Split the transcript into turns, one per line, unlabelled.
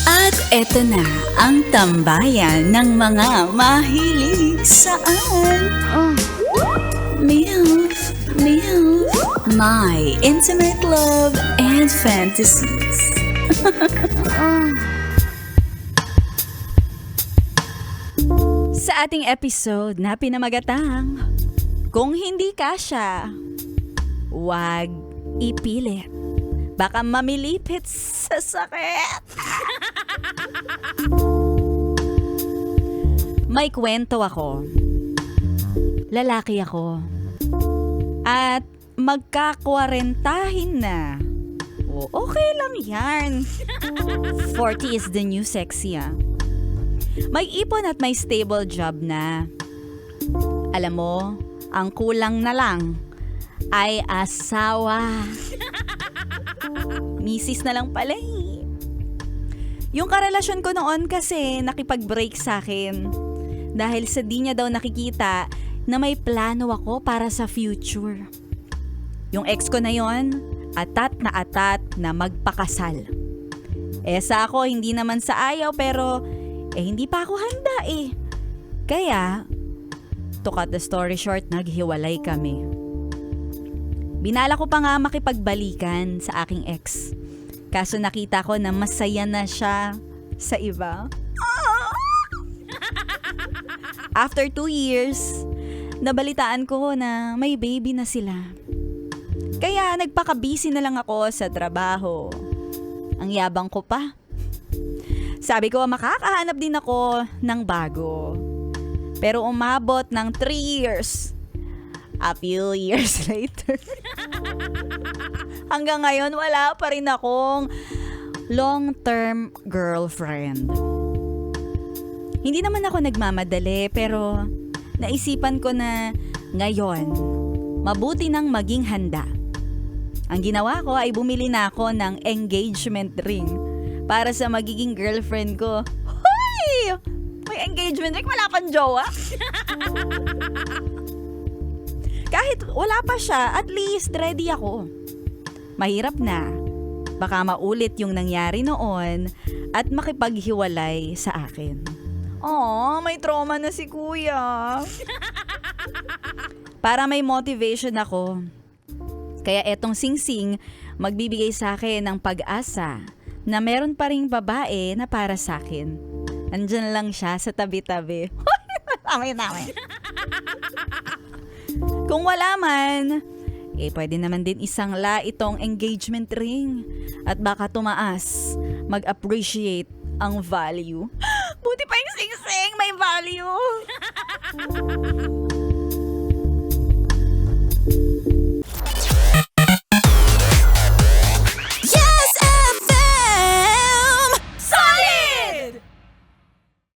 At eto na ang tambayan ng mga mahilig saan. MILF, MILF, My Intimate Love and Fantasies. Sa ating episode na pinamagatang, kung hindi kasya, huwag ipilit. Baka mamilipit sa sakit. May kwento ako. Lalaki ako. At magkakwarentahin na. Okay lang yan. 40 is the new sexy, ah. May ipon at may stable job na. Alam mo, ang kulang na lang ay asawa. Misis na lang pala eh. Yung karelasyon ko noon kasi nakipag-break sa akin. Dahil sa di niya daw nakikita na may plano ako para sa future. Yung ex ko na yon, atat na magpakasal. Sa ako, hindi naman sa ayaw pero hindi pa ako handa eh. Kaya, to cut the story short, naghiwalay kami. Binala ko pa nga makipagbalikan sa aking ex. Kaso nakita ko na masaya na siya sa iba. After 2 years, nabalitaan ko na may baby na sila. Kaya nagpaka-busy na lang ako sa trabaho. Ang yabang ko pa. Sabi ko makakahanap din ako ng bago. Pero umabot ng 3 years. A few years later. Hanggang ngayon, wala pa rin akong long-term girlfriend. Hindi naman ako nagmamadali, pero naisipan ko na ngayon, mabuti nang maging handa. Ang ginawa ko ay bumili na ako ng engagement ring para sa magiging girlfriend ko. Hoy! May engagement ring, wala pang jowa. Kahit wala pa siya, at least ready ako. Mahirap na. Baka maulit yung nangyari noon at makipaghiwalay sa akin. May trauma na si kuya. Para may motivation ako. Kaya etong singsing magbibigay sa akin ng pag-asa na meron pa ring babae na para sa akin. Andyan lang siya sa tabi-tabi. Namin. Kung wala man, pwede naman din isangla itong engagement ring at baka tumaas, mag-appreciate ang value. Buti pa yung sing-sing, may value.